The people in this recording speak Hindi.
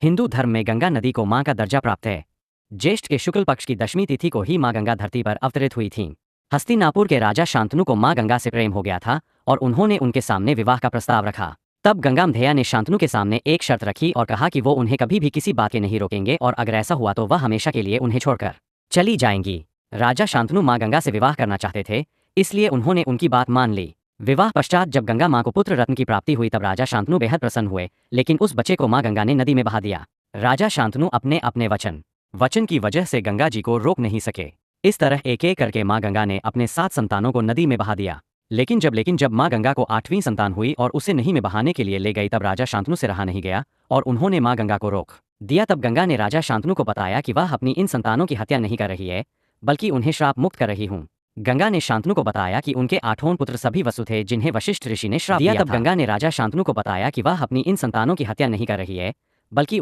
हिंदू धर्म में गंगा नदी को मां का दर्जा प्राप्त है। ज्येष्ठ के शुक्ल पक्ष की दशमी तिथि को ही मां गंगा धरती पर अवतरित हुई थीं। हस्तिनापुर के राजा शांतनु को मां गंगा से प्रेम हो गया था और उन्होंने उनके सामने विवाह का प्रस्ताव रखा। तब गंगामधेया ने शांतनु के सामने एक शर्त रखी और कहा कि वो उन्हें कभी भी किसी बात के नहीं रोकेंगे और अगर ऐसा हुआ तो वह हमेशा के लिए उन्हें छोड़कर चली जाएंगी। राजा शांतनु मां गंगा से विवाह करना चाहते थे, इसलिए उन्होंने उनकी बात मान ली। विवाह पश्चात जब गंगा मां को पुत्र रत्न की प्राप्ति हुई तब राजा शांतनु बेहद प्रसन्न हुए, लेकिन उस बच्चे को मां गंगा ने नदी में बहा दिया। राजा शांतनु अपने वचन की वजह से गंगा जी को रोक नहीं सके। इस तरह एक एक करके मां गंगा ने अपने 7 संतानों को नदी में बहा दिया। लेकिन जब मां गंगा को 8वीं संतान हुई और उसे नदी में बहाने के लिए ले गई तब राजा शांतनु से रहा नहीं गया और उन्होंने मां गंगा को रोक दिया। तब गंगा ने राजा शांतनु को बताया कि वह अपनी इन संतानों की हत्या नहीं कर रही है, बल्कि उन्हें श्राप मुक्त कर रही हूँ। गंगा ने शांतनु को बताया कि उनके 8 पुत्र सभी वसु थे जिन्हें वशिष्ठ ऋषि ने श्राप दिया। तब गंगा ने राजा शांतनु को बताया कि वह अपनी इन संतानों की हत्या नहीं कर रही है, बल्कि